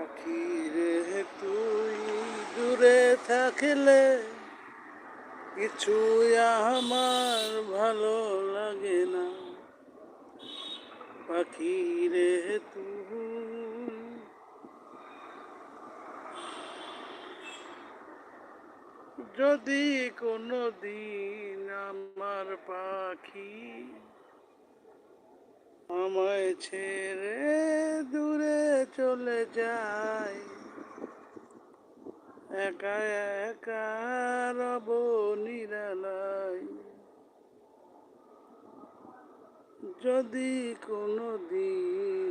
পাখি রে তুই দূরে থাকলে কিছুই আমার ভালো লাগে না। পাখি রে তুই যদি কোনো দিন আমার পাখি আমায় ছেড়ে দূরে চলে যায়, একা একা রব নিরালায়। যদি কোনো দিন